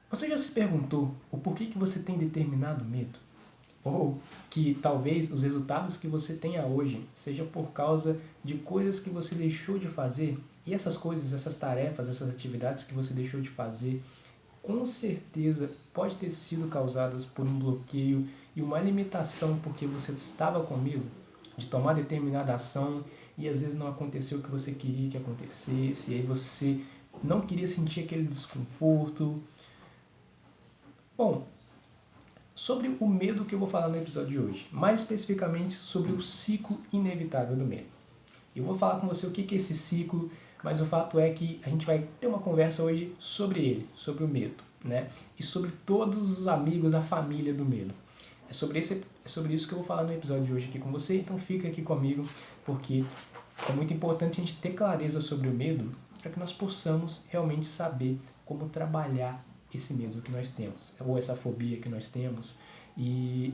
Você já se perguntou o porquê que você tem determinado medo? Ou que talvez os resultados que você tenha hoje seja por causa de coisas que você deixou de fazer? E essas coisas, essas tarefas, essas atividades que você deixou de fazer, com certeza pode ter sido causadas por um bloqueio e uma limitação porque você estava com medo de tomar determinada ação e às vezes não aconteceu o que você queria que acontecesse, e aí você não queria sentir aquele desconforto. Bom, sobre o medo que eu vou falar no episódio de hoje, mais especificamente sobre o ciclo inevitável do medo. Eu vou falar com você o que é esse ciclo, mas o fato é que a gente vai ter uma conversa hoje sobre ele, sobre o medo, né? E sobre todos os amigos, a família do medo. É sobre isso que eu vou falar no episódio de hoje aqui com você, então fica aqui comigo, porque é muito importante a gente ter clareza sobre o medo para que nós possamos realmente saber como trabalhar esse medo que nós temos, ou essa fobia que nós temos, e,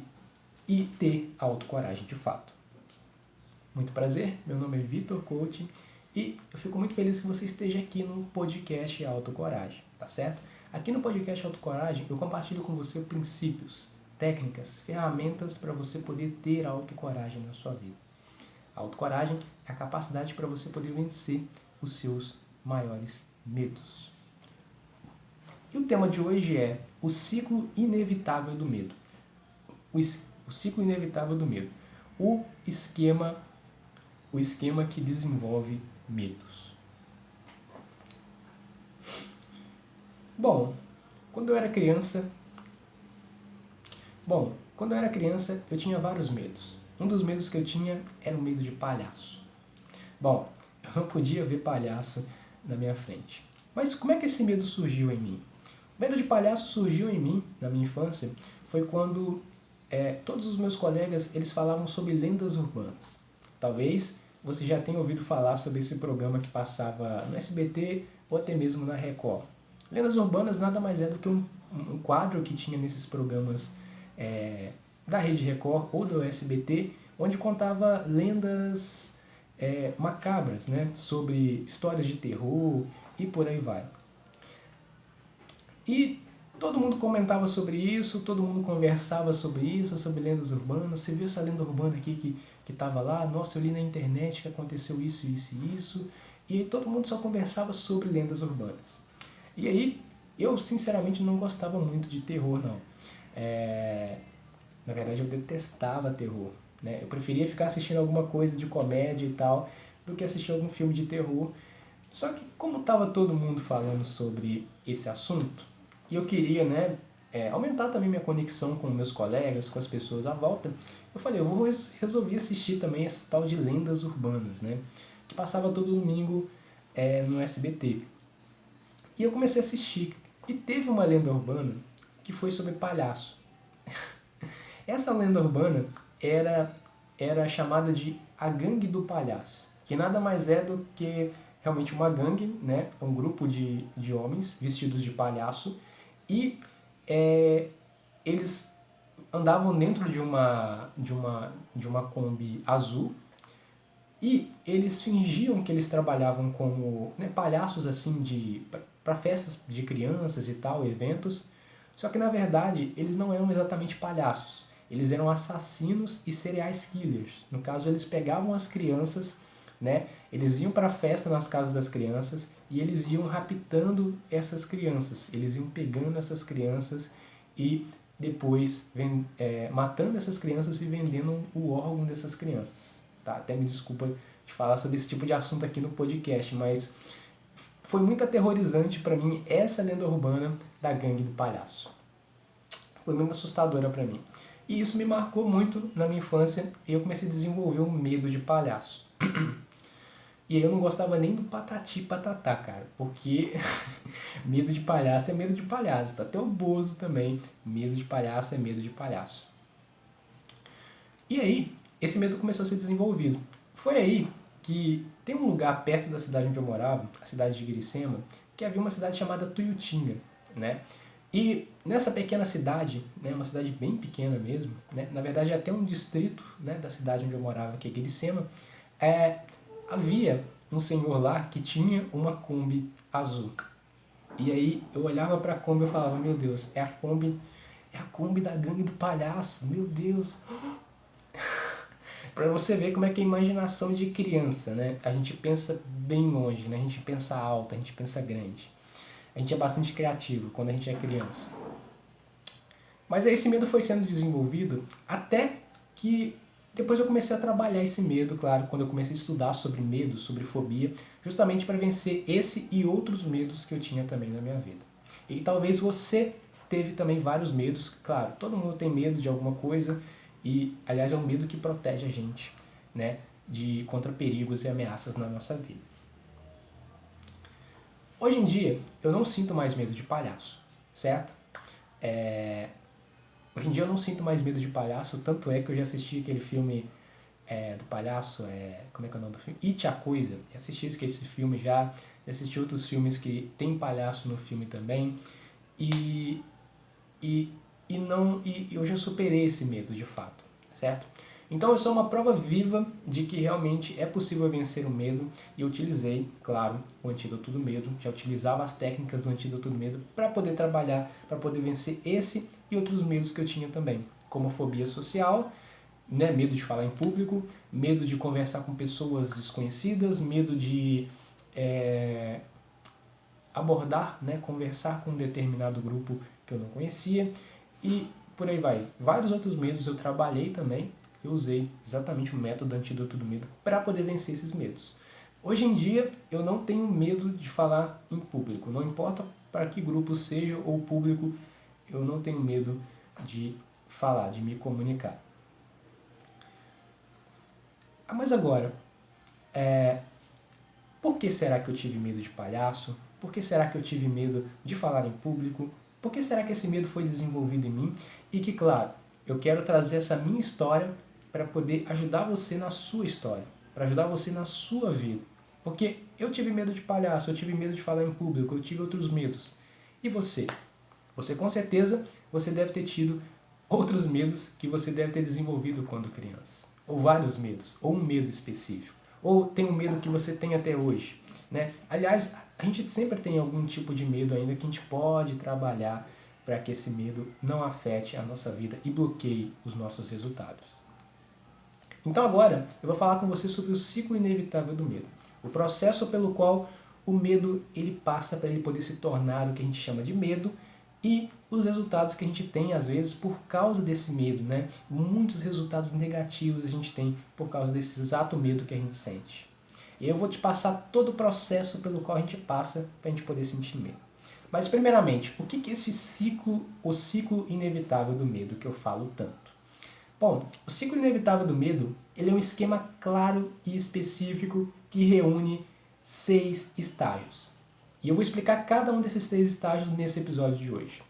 e ter autocoragem de fato. Muito prazer, meu nome é Vitor Coaching e eu fico muito feliz que você esteja aqui no podcast Autocoragem, tá certo? Aqui no podcast Autocoragem eu compartilho com você princípios, técnicas, ferramentas para você poder ter autocoragem na sua vida. A autocoragem é a capacidade para você poder vencer os seus maiores medos. E o tema de hoje é o ciclo inevitável do medo. O ciclo inevitável do medo. O esquema que desenvolve medos. Bom, quando eu era criança eu tinha vários medos. Um dos medos que eu tinha era o medo de palhaço. Bom, eu não podia ver palhaço na minha frente. Mas como é que esse medo surgiu em mim? O medo de palhaço surgiu em mim, na minha infância, foi quando todos os meus colegas eles falavam sobre lendas urbanas. Talvez você já tenha ouvido falar sobre esse programa que passava no SBT ou até mesmo na Record. Lendas urbanas nada mais é do que um quadro que tinha nesses programas da Rede Record ou do SBT, onde contava lendas macabras, né, sobre histórias de terror e por aí vai. E todo mundo comentava sobre isso, todo mundo conversava sobre isso, sobre lendas urbanas. Você viu essa lenda urbana aqui que estava lá? Nossa, eu li na internet que aconteceu isso, isso e isso. E aí todo mundo só conversava sobre lendas urbanas. E aí, eu sinceramente não gostava muito de terror, não. Na verdade, eu detestava terror, né? Eu preferia ficar assistindo alguma coisa de comédia e tal, do que assistir algum filme de terror. Só que como estava todo mundo falando sobre esse assunto, e eu queria, né, aumentar também minha conexão com meus colegas, com as pessoas à volta, eu falei, eu vou resolver assistir também essa tal de lendas urbanas, né, que passava todo domingo no SBT. E eu comecei a assistir. E teve uma lenda urbana que foi sobre palhaço. Essa lenda urbana era chamada de a Gangue do Palhaço, que nada mais é do que realmente uma gangue, né? Um grupo de homens vestidos de palhaço e eles andavam dentro de uma Kombi azul e eles fingiam que eles trabalhavam como, né, palhaços assim para festas de crianças e tal, eventos. Só que na verdade eles não eram exatamente palhaços. Eles eram assassinos e serial killers. No caso, eles pegavam as crianças, né? Eles iam para a festa nas casas das crianças e eles iam raptando essas crianças. Eles iam pegando essas crianças e depois matando essas crianças e vendendo o órgão dessas crianças. Tá? Até me desculpa de falar sobre esse tipo de assunto aqui no podcast, mas foi muito aterrorizante para mim essa lenda urbana da Gangue do Palhaço. Foi muito assustadora para mim. E isso me marcou muito na minha infância e eu comecei a desenvolver um medo de palhaço. E aí eu não gostava nem do Patati Patatá, cara, porque medo de palhaço é medo de palhaço. Até o Bozo também, medo de palhaço é medo de palhaço. E aí, esse medo começou a ser desenvolvido. Foi aí que tem um lugar perto da cidade onde eu morava, a cidade de Iricema, que havia uma cidade chamada Tuiutinga, né? E nessa pequena cidade, né, uma cidade bem pequena mesmo, né, na verdade é até um distrito, né, da cidade onde eu morava, que é Iricema, havia um senhor lá que tinha uma Kombi azul. E aí eu olhava pra Kombi e eu falava, meu Deus, é a Kombi da gangue do palhaço, meu Deus. Pra você ver como é que é a imaginação de criança, né? A gente pensa bem longe, né? A gente pensa alto, a gente pensa grande. A gente é bastante criativo quando a gente é criança. Mas aí esse medo foi sendo desenvolvido até que depois eu comecei a trabalhar esse medo, claro, quando eu comecei a estudar sobre medo, sobre fobia, justamente para vencer esse e outros medos que eu tinha também na minha vida. E talvez você teve também vários medos, claro, todo mundo tem medo de alguma coisa e, aliás, é um medo que protege a gente, né, de contra perigos e ameaças na nossa vida. Hoje em dia, eu não sinto mais medo de palhaço, certo? Hoje em dia eu não sinto mais medo de palhaço, tanto é que eu já assisti aquele filme do palhaço, como é que é o nome do filme? It, a Coisa. Já assisti esse filme já assisti outros filmes que tem palhaço no filme também, e, e, e eu já superei esse medo de fato, certo? Então eu sou uma prova viva de que realmente é possível vencer o medo e eu utilizei, claro, o antídoto do medo, já utilizava as técnicas do antídoto do medo para poder trabalhar, para poder vencer esse e outros medos que eu tinha também, como fobia social, né, medo de falar em público, medo de conversar com pessoas desconhecidas, medo de abordar, né, conversar com um determinado grupo que eu não conhecia e por aí vai. Vários outros medos eu trabalhei também, eu usei exatamente o método antídoto do medo para poder vencer esses medos. Hoje em dia eu não tenho medo de falar em público, não importa para que grupo seja ou público, eu não tenho medo de falar, de me comunicar. Mas agora, por que será que eu tive medo de palhaço? Por que será que eu tive medo de falar em público? Por que será que esse medo foi desenvolvido em mim? E que, claro, eu quero trazer essa minha história para poder ajudar você na sua história, para ajudar você na sua vida. Porque eu tive medo de palhaço, eu tive medo de falar em público, eu tive outros medos. E você? Você com certeza, você deve ter tido outros medos que você deve ter desenvolvido quando criança. Ou vários medos, ou um medo específico. Ou tem um medo que você tem até hoje, né? Aliás, a gente sempre tem algum tipo de medo ainda que a gente pode trabalhar para que esse medo não afete a nossa vida e bloqueie os nossos resultados. Então agora eu vou falar com você sobre o ciclo inevitável do medo. O processo pelo qual o medo ele passa para ele poder se tornar o que a gente chama de medo e os resultados que a gente tem, às vezes, por causa desse medo, né? Muitos resultados negativos a gente tem por causa desse exato medo que a gente sente. E eu vou te passar todo o processo pelo qual a gente passa para a gente poder sentir medo. Mas, primeiramente, o que é esse ciclo, o ciclo inevitável do medo que eu falo tanto? Bom, o ciclo inevitável do medo, ele é um esquema claro e específico que reúne 6 estágios. E eu vou explicar cada um desses 6 estágios nesse episódio de hoje.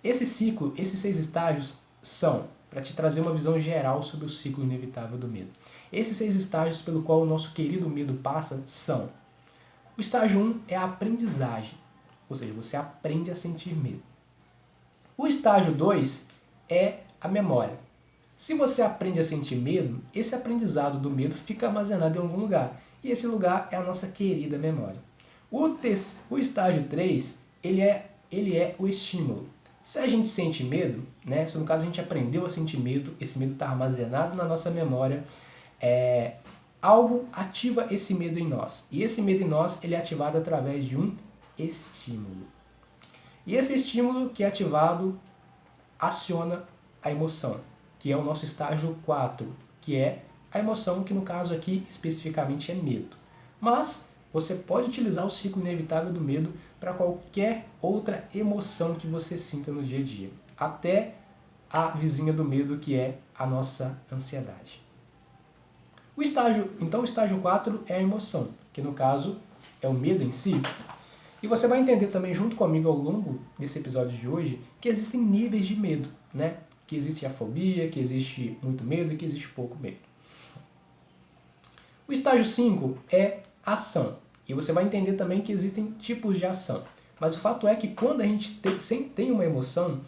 Esse ciclo, esses 6 estágios são, para te trazer uma visão geral sobre o ciclo inevitável do medo. Esses 6 estágios pelo qual o nosso querido medo passa são: o estágio 1 é a aprendizagem, ou seja, você aprende a sentir medo. O estágio 2 é a memória. Se você aprende a sentir medo, esse aprendizado do medo fica armazenado em algum lugar. E esse lugar é a nossa querida memória. O estágio 3, ele é o estímulo. Se a gente sente medo, né, se no caso a gente aprendeu a sentir medo, esse medo está armazenado na nossa memória, algo ativa esse medo em nós. E esse medo em nós ele é ativado através de um estímulo. E esse estímulo que é ativado aciona a emoção, que é o nosso estágio 4, que é a emoção que no caso aqui especificamente é medo. Mas você pode utilizar o ciclo inevitável do medo para qualquer outra emoção que você sinta no dia a dia. Até a vizinha do medo, que é a nossa ansiedade. Então o estágio 4 é a emoção, que no caso é o medo em si. E você vai entender também junto comigo ao longo desse episódio de hoje que existem níveis de medo, né? Que existe a fobia, que existe muito medo e que existe pouco medo. O estágio 5 é ação. E você vai entender também que existem tipos de ação. Mas o fato é que quando a gente tem uma emoção,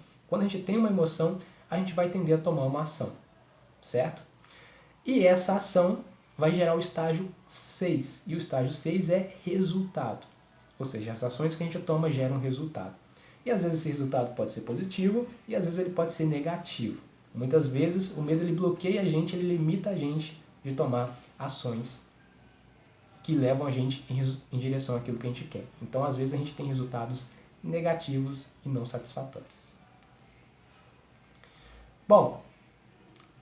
a gente vai tender a tomar uma ação, certo? E essa ação vai gerar o estágio 6. E o estágio 6 é resultado. Ou seja, as ações que a gente toma geram um resultado. E às vezes esse resultado pode ser positivo e às vezes ele pode ser negativo. Muitas vezes o medo ele bloqueia a gente, ele limita a gente de tomar ações que levam a gente em direção àquilo que a gente quer. Então, às vezes, a gente tem resultados negativos e não satisfatórios. Bom,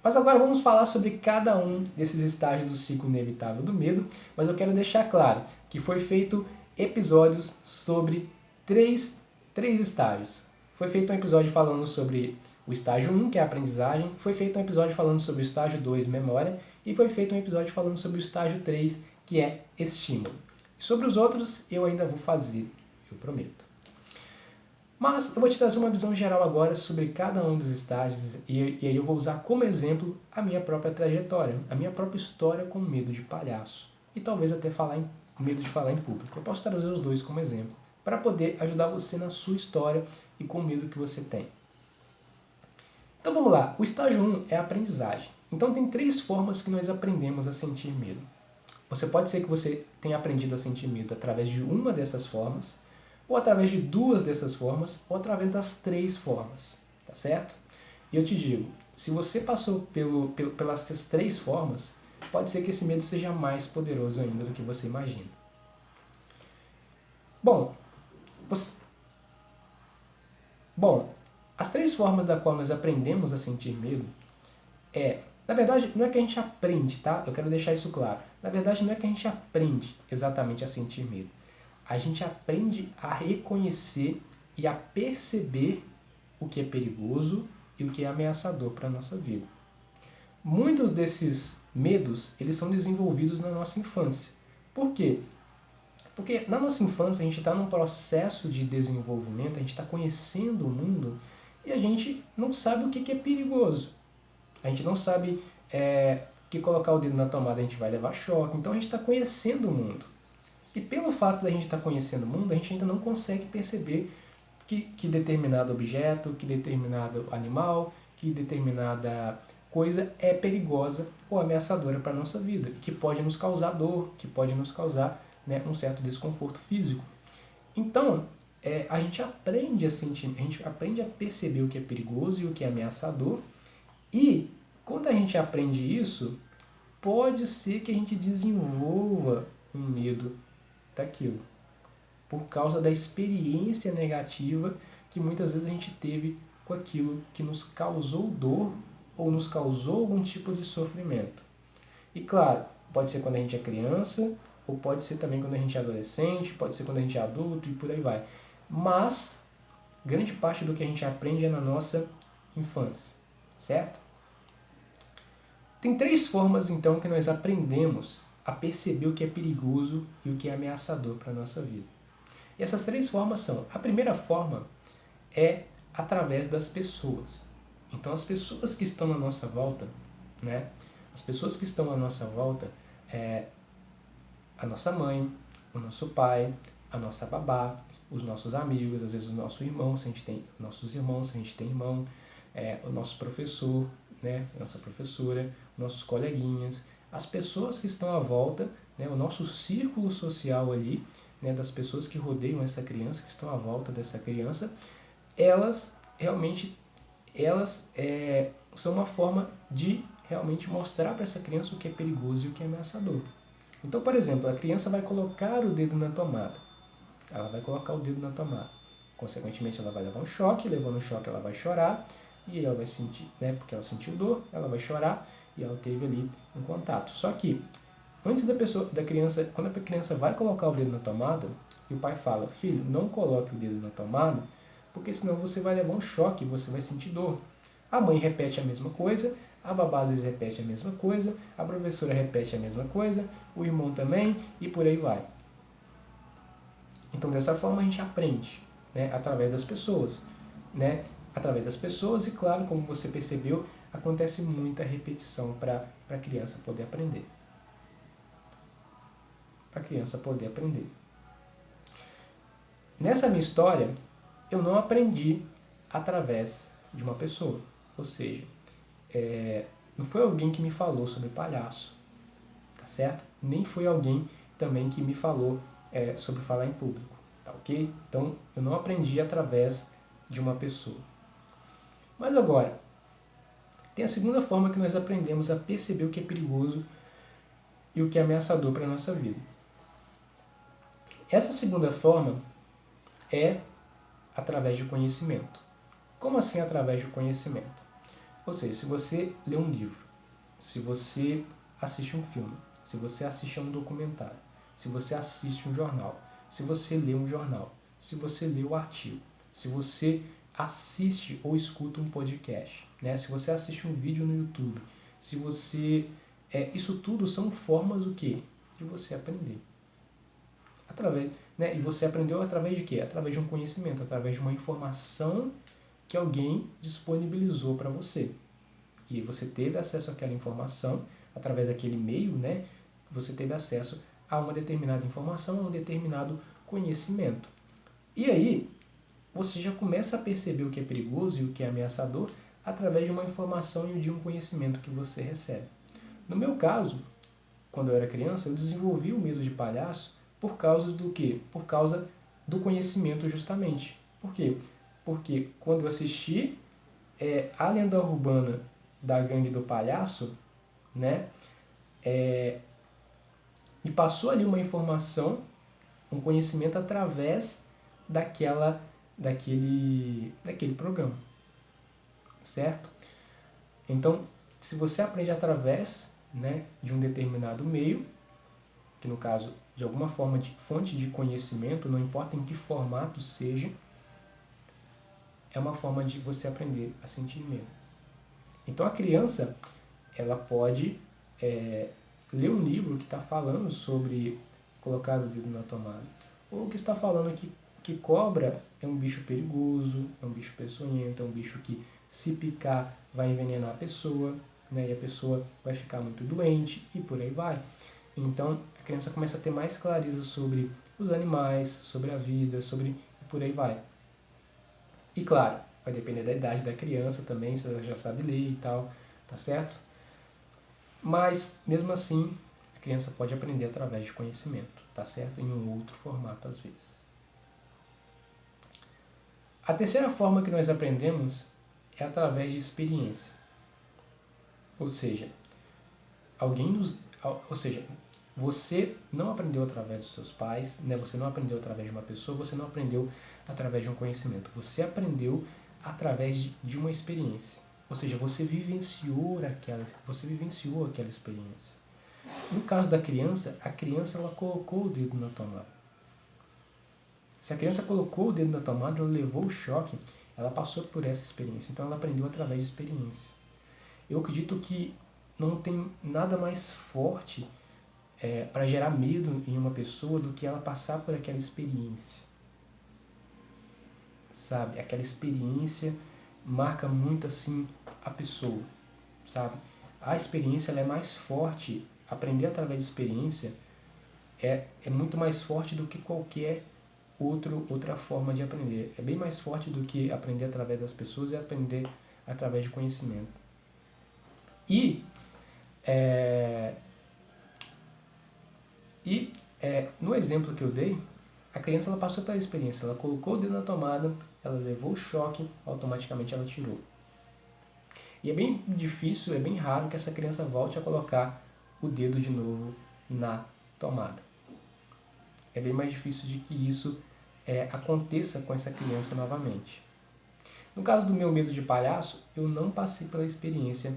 mas agora vamos falar sobre cada um desses estágios do ciclo inevitável do medo, mas eu quero deixar claro que foi feito episódios sobre três estágios. Foi feito um episódio falando sobre o estágio 1, que é a aprendizagem, foi feito um episódio falando sobre o estágio 2, memória, e foi feito um episódio falando sobre o estágio 3, que é estímulo. E sobre os outros eu ainda vou fazer, eu prometo. Mas eu vou te trazer uma visão geral agora sobre cada um dos estágios e aí eu vou usar como exemplo a minha própria trajetória, a minha própria história com medo de palhaço e talvez até medo de falar em público. Eu posso trazer os dois como exemplo para poder ajudar você na sua história e com o medo que você tem. Então vamos lá, o estágio 1 é a aprendizagem. Então tem 3 formas que nós aprendemos a sentir medo. Você pode ser que você tenha aprendido a sentir medo através de uma dessas formas, ou através de 2 dessas formas, ou através das 3 formas, tá certo? E eu te digo, se você passou pelas 3 formas, pode ser que esse medo seja mais poderoso ainda do que você imagina. Bom, as 3 formas da qual nós aprendemos a sentir medo na verdade, não é que a gente aprende, tá? Eu quero deixar isso claro. Na verdade, não é que a gente aprende exatamente a sentir medo. A gente aprende a reconhecer e a perceber o que é perigoso e o que é ameaçador para a nossa vida. Muitos desses medos, eles são desenvolvidos na nossa infância. Por quê? Porque na nossa infância a gente está num processo de desenvolvimento, a gente está conhecendo o mundo e a gente não sabe o que é perigoso. A gente não sabe que colocar o dedo na tomada a gente vai levar choque. Então a gente está conhecendo o mundo. E pelo fato da gente estar conhecendo o mundo, a gente ainda não consegue perceber que determinado objeto, que determinado animal, que determinada coisa é perigosa ou ameaçadora para a nossa vida. E que pode nos causar dor, que pode nos causar um certo desconforto físico. Então, a gente aprende a sentir, a gente aprende a perceber o que é perigoso e o que é ameaçador. E quando a gente aprende isso, pode ser que a gente desenvolva um medo daquilo, por causa da experiência negativa que muitas vezes a gente teve com aquilo que nos causou dor ou nos causou algum tipo de sofrimento. E claro, pode ser quando a gente é criança, ou pode ser também quando a gente é adolescente, pode ser quando a gente é adulto e por aí vai. Mas grande parte do que a gente aprende é na nossa infância, certo? Tem 3 formas, então, que nós aprendemos a perceber o que é perigoso e o que é ameaçador para a nossa vida. E essas 3 formas são: a primeira forma é através das pessoas. Então, as pessoas que estão à nossa volta, as pessoas que estão à nossa volta, a nossa mãe, o nosso pai, a nossa babá, os nossos amigos, às vezes o nosso irmão, se a gente tem nossos irmãos, se a gente tem irmão, o nosso professor, nossa professora, nossos coleguinhas, as pessoas que estão à volta, o nosso círculo social ali, das pessoas que rodeiam essa criança, que estão à volta dessa criança, elas realmente são uma forma de realmente mostrar para essa criança o que é perigoso e o que é ameaçador. Então, por exemplo, a criança vai colocar o dedo na tomada. Ela vai colocar o dedo na tomada. Consequentemente, ela vai levar um choque, levando um choque ela vai chorar, e aí ela vai sentir, porque ela sentiu dor, ela vai chorar, e ela teve ali um contato. Só que, antes da criança, quando a criança vai colocar o dedo na tomada, e o pai fala: filho, não coloque o dedo na tomada, porque senão você vai levar um choque, você vai sentir dor. A mãe repete a mesma coisa, a babá às vezes repete a mesma coisa, a professora repete a mesma coisa, o irmão também, e por aí vai. Então, dessa forma, a gente aprende, através das pessoas. Através das pessoas e, claro, como você percebeu, acontece muita repetição para a criança poder aprender. Para a criança poder aprender. Nessa minha história, eu não aprendi através de uma pessoa. Ou seja, não foi alguém que me falou sobre palhaço, tá certo? Nem foi alguém também que me falou sobre falar em público. tá ok? Então, eu não aprendi através de uma pessoa. Mas agora, tem a segunda forma que nós aprendemos a perceber o que é perigoso e o que é ameaçador para a nossa vida. Essa segunda forma é através de conhecimento. Como assim através de conhecimento? Ou seja, se você lê um livro, se você assiste um filme, se você assiste a um documentário, se você assiste um jornal, se você lê um jornal, se você lê o artigo, se você assiste ou escuta um podcast, né? Se você assiste um vídeo no YouTube, se você... isso tudo são formas do quê? De você aprender. Através, né? E você aprendeu através de quê? Através de um conhecimento, através de uma informação que alguém disponibilizou para você. E você teve acesso àquela informação, através daquele meio, né? Você teve acesso a uma determinada informação, a um determinado conhecimento. E aí, você já começa a perceber o que é perigoso e o que é ameaçador através de uma informação e de um conhecimento que você recebe. No meu caso, quando eu era criança, eu desenvolvi o medo de palhaço por causa do quê? Por causa do conhecimento, justamente. Por quê? Porque quando eu assisti a lenda urbana da Gangue do Palhaço, né, me passou ali uma informação, um conhecimento através daquele programa, certo? Então, se você aprende através, né, de um determinado meio, que no caso, de alguma forma de fonte de conhecimento, não importa em que formato seja, é uma forma de você aprender a sentir medo. Então a criança, ela pode ler um livro que está falando sobre colocar o dedo na tomada, ou que está falando que cobra é um bicho perigoso, é um bicho peçonhento, é um bicho que, se picar, vai envenenar a pessoa, né, e a pessoa vai ficar muito doente, e por aí vai. Então a criança começa a ter mais clareza sobre os animais, sobre a vida, e por aí vai. E claro, vai depender da idade da criança também, se ela já sabe ler e tal, tá certo? Mas, mesmo assim, a criança pode aprender através de conhecimento, tá certo? Em um outro formato, às vezes. A terceira forma que nós aprendemos é através de experiência. Ou seja, você não aprendeu através dos seus pais, né? Você não aprendeu através de uma pessoa, você não aprendeu através de um conhecimento. Você aprendeu através de uma experiência. Ou seja, você vivenciou aquela experiência. No caso da criança, a criança ela colocou o dedo na tomada. Se a criança colocou o dedo na tomada, ela levou o choque, ela passou por essa experiência. Então ela aprendeu através de experiência. Eu acredito que não tem nada mais forte para gerar medo em uma pessoa do que ela passar por aquela experiência. Sabe? Aquela experiência marca muito assim a pessoa, sabe? A experiência ela é mais forte, aprender através de experiência é muito mais forte do que qualquer outra forma de aprender. É bem mais forte do que aprender através das pessoas e aprender através de conhecimento. E no exemplo que eu dei, a criança ela passou pela experiência, ela colocou o dedo na tomada, ela levou o choque, automaticamente ela tirou. E é bem difícil, é bem raro que essa criança volte a colocar o dedo de novo na tomada. É bem mais difícil de que isso aconteça com essa criança novamente. No caso do meu medo de palhaço, eu não passei pela experiência,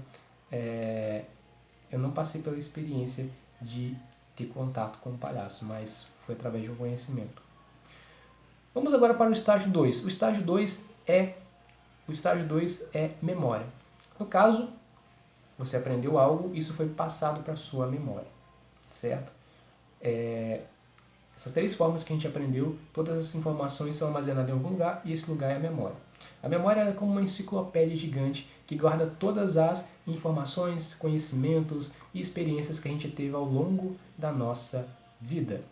de ter contato com o palhaço, mas foi através de um conhecimento. Vamos agora para o estágio 2. O estágio 2 é memória. No caso, você aprendeu algo, isso foi passado para a sua memória, certo? Essas três formas que a gente aprendeu, todas as informações são armazenadas em algum lugar e esse lugar é a memória. A memória é como uma enciclopédia gigante que guarda todas as informações, conhecimentos e experiências que a gente teve ao longo da nossa vida.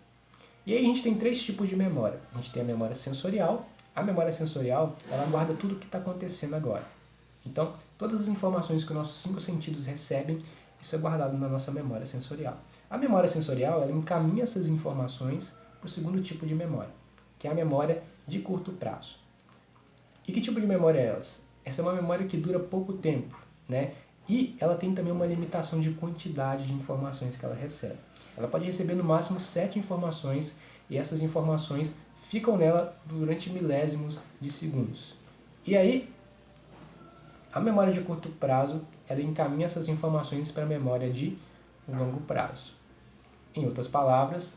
E aí a gente tem três tipos de memória. A gente tem a memória sensorial. A memória sensorial, ela guarda tudo o que está acontecendo agora. Então, todas as informações que os nossos 5 sentidos recebem, isso é guardado na nossa memória sensorial. A memória sensorial, ela encaminha essas informações para o segundo tipo de memória, que é a memória de curto prazo. E que tipo de memória é essa? Essa é uma memória que dura pouco tempo, né? E ela tem também uma limitação de quantidade de informações que ela recebe. Ela pode receber no máximo 7 informações e essas informações ficam nela durante milésimos de segundos. E aí, a memória de curto prazo, ela encaminha essas informações para a memória de longo prazo. Em outras palavras,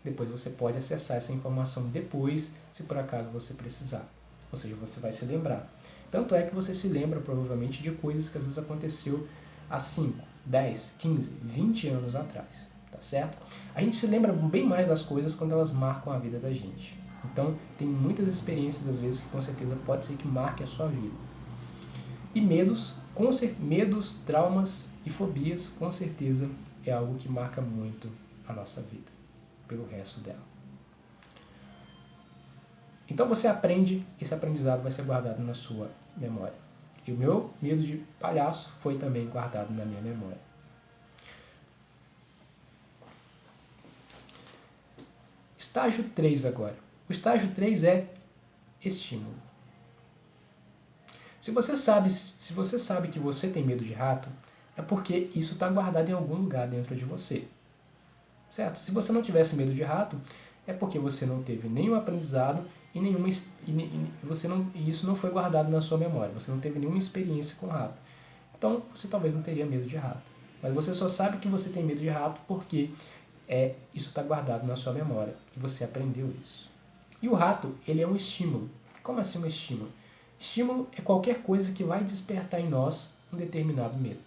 depois você pode acessar essa informação depois, se por acaso você precisar. Ou seja, você vai se lembrar. Tanto é que você se lembra, provavelmente, de coisas que às vezes aconteceu há 5, 10, 15, 20 anos atrás. Tá certo? A gente se lembra bem mais das coisas quando elas marcam a vida da gente. Então, tem muitas experiências, às vezes, que com certeza pode ser que marque a sua vida. E medos, traumas e fobias, com certeza, é algo que marca muito a nossa vida, pelo resto dela. Então você aprende, esse aprendizado vai ser guardado na sua memória. E o meu medo de palhaço foi também guardado na minha memória. Estágio 3 agora. O estágio 3 é estímulo. Se você sabe que você tem medo de rato, é porque isso está guardado em algum lugar dentro de você. Certo? Se você não tivesse medo de rato, é porque você não teve nenhum aprendizado e isso não foi guardado na sua memória. Você não teve nenhuma experiência com rato. Então, você talvez não teria medo de rato. Mas você só sabe que você tem medo de rato porque isso está guardado na sua memória e você aprendeu isso. E o rato, ele é um estímulo. Como assim um estímulo? Estímulo é qualquer coisa que vai despertar em nós um determinado medo.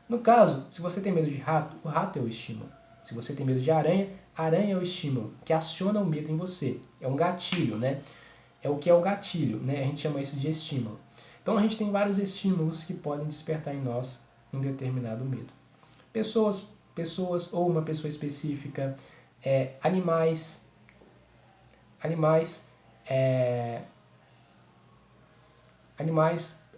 No caso, se você tem medo de rato, o rato é o estímulo. Se você tem medo de aranha, a aranha é o estímulo que aciona o medo em você. É um gatilho, né? É o que é o gatilho, né? A gente chama isso de estímulo. Então a gente tem vários estímulos que podem despertar em nós um determinado medo. Pessoas ou uma pessoa específica, animais,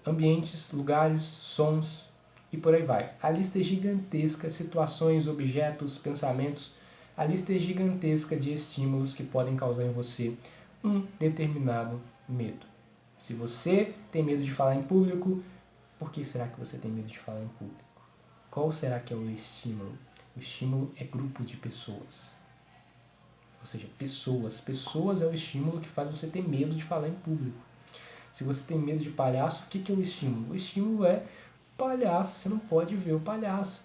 ambientes, lugares, sons e por aí vai. A lista é gigantesca, situações, objetos, pensamentos, a lista é gigantesca de estímulos que podem causar em você um determinado medo. Se você tem medo de falar em público, por que será que você tem medo de falar em público? Qual será que é o estímulo? O estímulo é grupo de pessoas. Ou seja, pessoas. Pessoas é o estímulo que faz você ter medo de falar em público. Se você tem medo de palhaço, o que é o estímulo? O estímulo é palhaço, você não pode ver o palhaço.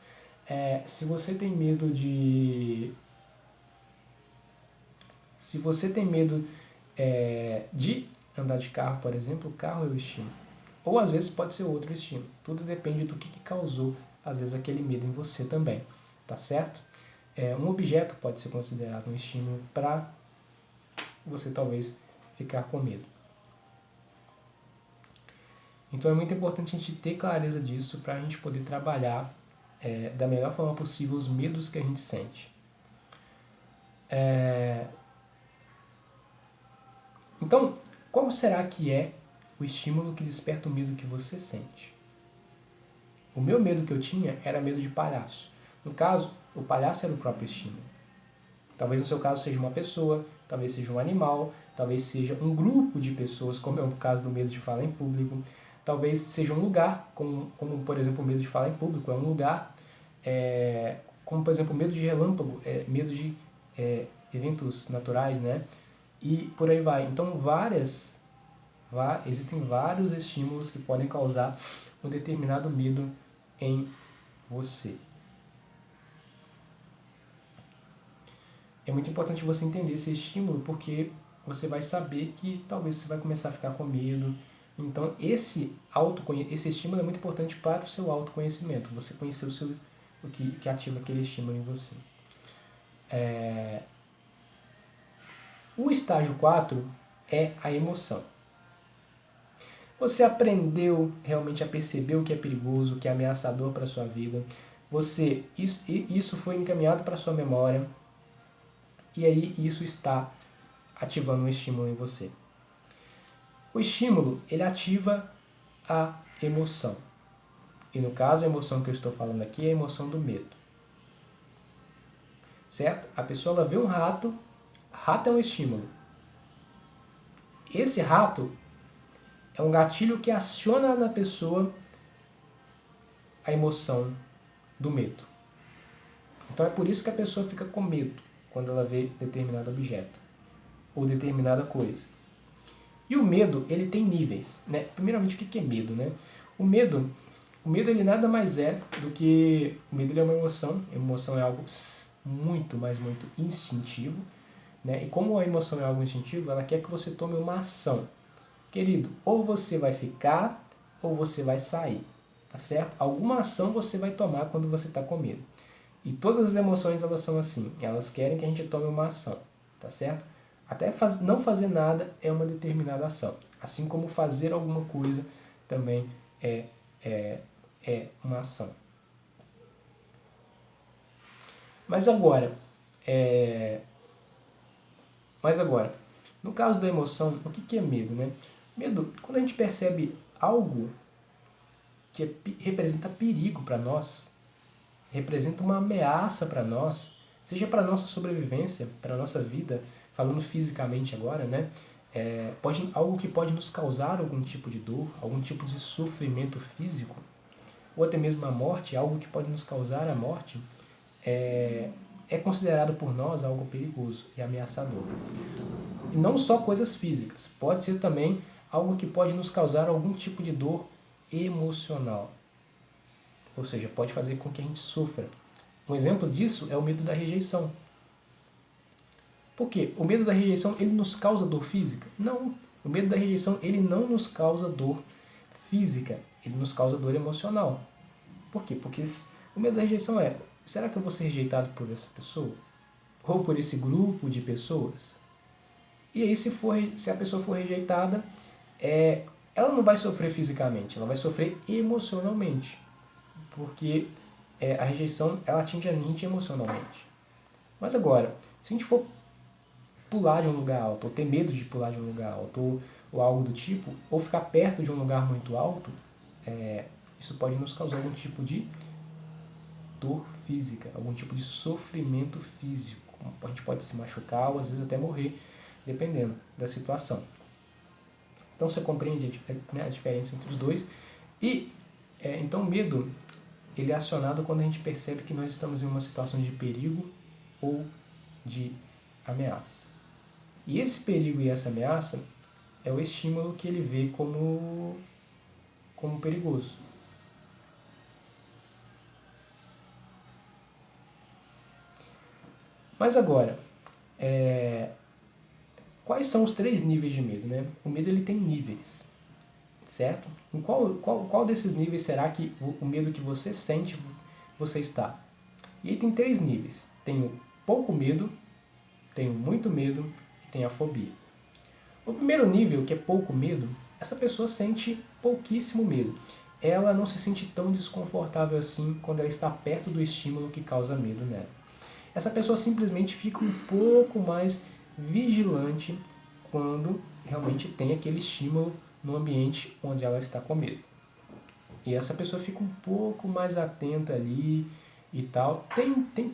Se você tem medo de andar de carro, por exemplo, o carro é o estímulo. Ou às vezes pode ser outro estímulo. Tudo depende do que causou, às vezes, aquele medo em você também. Tá certo? Um objeto pode ser considerado um estímulo para você talvez ficar com medo. Então é muito importante a gente ter clareza disso para a gente poder trabalhar da melhor forma possível os medos que a gente sente. Então, qual será que é o estímulo que desperta o medo que você sente? O meu medo que eu tinha era medo de palhaço. No caso, o palhaço era o próprio estímulo. Talvez no seu caso seja uma pessoa, talvez seja um animal, talvez seja um grupo de pessoas, como é o caso do medo de falar em público. Talvez seja um lugar, como por exemplo o medo de falar em público, é um lugar, como por exemplo o medo de relâmpago, medo de eventos naturais, né? E por aí vai. Então existem vários estímulos que podem causar um determinado medo em você. É muito importante você entender esse estímulo porque você vai saber que talvez você vai começar a ficar com medo. Então esse estímulo é muito importante para o seu autoconhecimento. Você conhecer o que ativa aquele estímulo em você. O estágio 4 é a emoção. Você aprendeu realmente a perceber o que é perigoso, o que é ameaçador para a sua vida. Isso foi encaminhado para a sua memória. E aí isso está ativando um estímulo em você. O estímulo, ele ativa a emoção. E no caso, a emoção que eu estou falando aqui é a emoção do medo. Certo? A pessoa ela vê um rato é um estímulo. esse rato é um gatilho que aciona na pessoa a emoção do medo. Então é por isso que a pessoa fica com medo quando ela vê determinado objeto ou determinada coisa. E o medo, ele tem níveis, né? Primeiramente, o que é medo, né? O medo ele nada mais é do que... O medo ele é uma emoção. A emoção é algo muito, mas muito instintivo, né? E como a emoção é algo instintivo, ela quer que você tome uma ação. Querido, ou você vai ficar ou você vai sair, tá certo? Alguma ação você vai tomar quando você está com medo. E todas as emoções, elas são assim. Elas querem que a gente tome uma ação, tá certo? Até não fazer nada é uma determinada ação. Assim como fazer alguma coisa também é uma ação. Mas agora, no caso da emoção, o que é medo, né? Medo, quando a gente percebe algo que representa perigo para nós, representa uma ameaça para nós, seja para a nossa sobrevivência, para a nossa vida, falando fisicamente agora, né? Algo que pode nos causar algum tipo de dor, algum tipo de sofrimento físico, ou até mesmo a morte, algo que pode nos causar a morte, é considerado por nós algo perigoso e ameaçador. E não só coisas físicas, pode ser também algo que pode nos causar algum tipo de dor emocional. Ou seja, pode fazer com que a gente sofra. Um exemplo disso é o medo da rejeição. Por quê? O medo da rejeição, ele nos causa dor física? Não. O medo da rejeição, ele não nos causa dor física, ele nos causa dor emocional. Por quê? Porque o medo da rejeição é: será que eu vou ser rejeitado por essa pessoa? Ou por esse grupo de pessoas? E aí, se a pessoa for rejeitada, ela não vai sofrer fisicamente, ela vai sofrer emocionalmente. Porque a rejeição, ela atinge a gente emocionalmente. Mas agora, se a gente for pular de um lugar alto, ou ter medo de pular de um lugar alto, ou algo do tipo, ou ficar perto de um lugar muito alto, isso pode nos causar algum tipo de dor física, algum tipo de sofrimento físico. A gente pode se machucar ou às vezes até morrer, dependendo da situação. Então você compreende a diferença entre os dois. E então o medo, ele é acionado quando a gente percebe que nós estamos em uma situação de perigo ou de ameaça. E esse perigo e essa ameaça é o estímulo que ele vê como perigoso. Mas agora, quais são os 3 níveis de medo, né? O medo, ele tem níveis, certo? Em qual desses níveis será que o medo que você sente, você está? E aí tem 3 níveis. Tem o pouco medo, tem o muito medo e tem a fobia. O primeiro nível, que é pouco medo, essa pessoa sente pouquíssimo medo. Ela não se sente tão desconfortável assim quando ela está perto do estímulo que causa medo nela. Essa pessoa simplesmente fica um pouco mais vigilante quando realmente tem aquele estímulo no ambiente onde ela está com medo. E essa pessoa fica um pouco mais atenta ali e tal.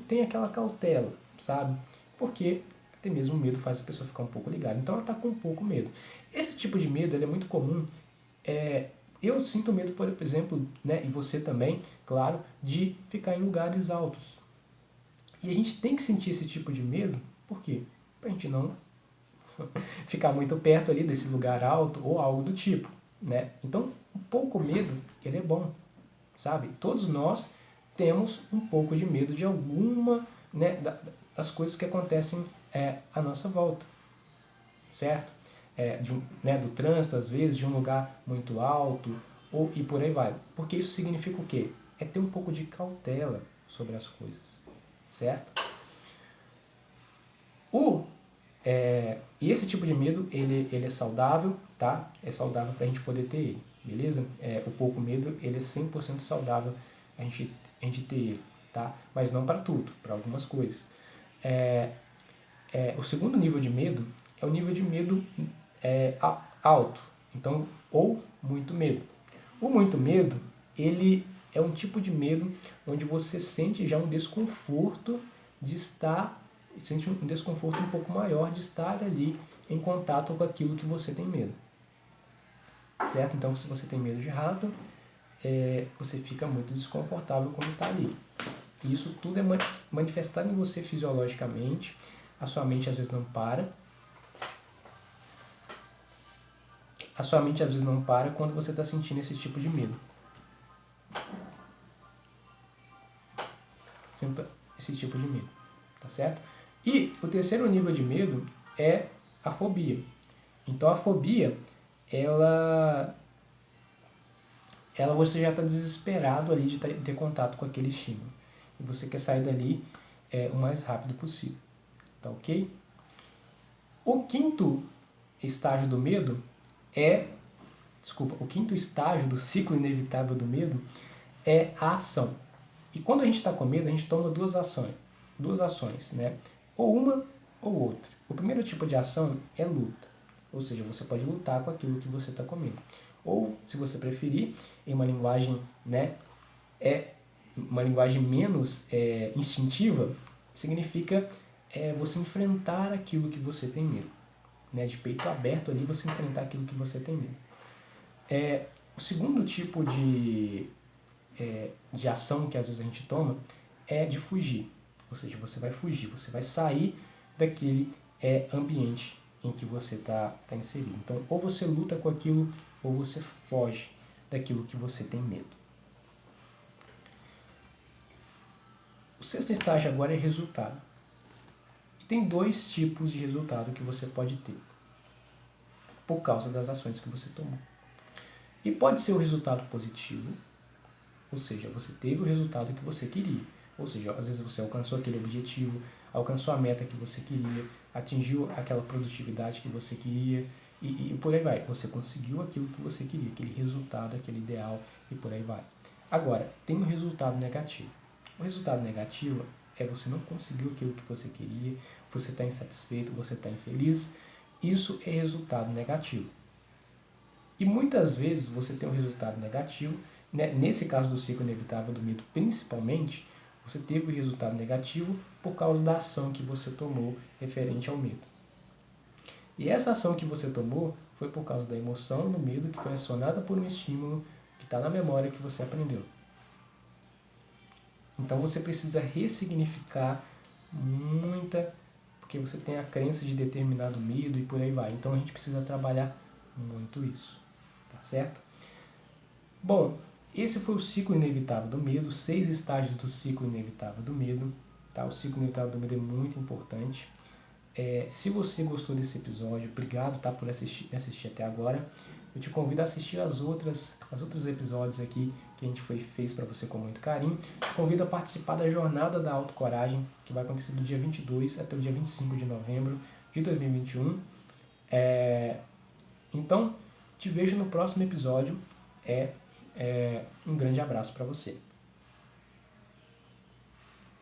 Tem aquela cautela, sabe? Porque até mesmo o medo faz a pessoa ficar um pouco ligada. Então ela está com um pouco medo. Esse tipo de medo, ele é muito comum. Eu sinto medo, por exemplo, né, e você também, claro, de ficar em lugares altos. E a gente tem que sentir esse tipo de medo, por quê? Pra gente não ficar muito perto ali desse lugar alto ou algo do tipo, né? Então, um pouco medo, ele é bom, sabe? Todos nós temos um pouco de medo de alguma, né, das coisas que acontecem à nossa volta, certo? Do trânsito, às vezes, de um lugar muito alto, e por aí vai. Porque isso significa o quê? É ter um pouco de cautela sobre as coisas, certo? E esse tipo de medo, ele é saudável, tá? É saudável pra gente poder ter ele, beleza? O pouco medo, ele é 100% saudável a gente ter ele, tá? Mas não para tudo, para algumas coisas. O segundo nível de medo é o nível de medo alto, então, ou muito medo. O muito medo, ele é um tipo de medo onde você sente já um desconforto de estar, sente um desconforto um pouco maior de estar ali em contato com aquilo que você tem medo. Certo? Então, se você tem medo de rato, você fica muito desconfortável quando está ali. E isso tudo é manifestado em você fisiologicamente. A sua mente às vezes não para. A sua mente às vezes não para quando você está sentindo esse tipo de medo. Sinta esse tipo de medo, tá certo? E o terceiro nível de medo é a fobia. Então a fobia, ela você já está desesperado ali de ter contato com aquele estímulo. E você quer sair dali o mais rápido possível, tá ok? O quinto estágio do medo o quinto estágio do ciclo inevitável do medo é a ação. E quando a gente está com medo, a gente toma duas ações, né? Ou uma ou outra. O primeiro tipo de ação é luta, ou seja, você pode lutar com aquilo que você está com medo. Ou, se você preferir, em uma linguagem, né, uma linguagem menos instintiva, significa você enfrentar aquilo que você tem medo. Né? De peito aberto ali, você enfrentar aquilo que você tem medo. O segundo tipo de ação que às vezes a gente toma é de fugir. Ou seja, você vai fugir, você vai sair daquele ambiente em que você está inserido. Então, ou você luta com aquilo, ou você foge daquilo que você tem medo. O sexto estágio agora é resultado. E tem dois tipos de resultado que você pode ter por causa das ações que você tomou. E pode ser o resultado positivo, ou seja, você teve o resultado que você queria. Ou seja, às vezes você alcançou aquele objetivo, alcançou a meta que você queria, atingiu aquela produtividade que você queria e por aí vai. Você conseguiu aquilo que você queria, aquele resultado, aquele ideal e por aí vai. Agora, tem o resultado negativo. O resultado negativo é você não conseguiu aquilo que você queria, você está insatisfeito, você está infeliz. Isso é resultado negativo. E muitas vezes você tem um resultado negativo, né? Nesse caso do ciclo inevitável do medo, principalmente, você teve o resultado negativo por causa da ação que você tomou referente ao medo. E essa ação que você tomou foi por causa da emoção do medo que foi acionada por um estímulo que está na memória que você aprendeu. Então você precisa ressignificar porque você tem a crença de determinado medo e por aí vai. Então a gente precisa trabalhar muito isso, tá certo? Bom, esse foi o ciclo inevitável do medo, 6 estágios do ciclo inevitável do medo. Tá? O ciclo inevitável do medo é muito importante. Se você gostou desse episódio, obrigado por assistir até agora. Eu te convido a assistir as outros episódios aqui que a gente fez para você com muito carinho. Te convido a participar da Jornada da Autocoragem, que vai acontecer do dia 22 até o dia 25 de novembro de 2021. Então, te vejo no próximo episódio. Um grande abraço para você.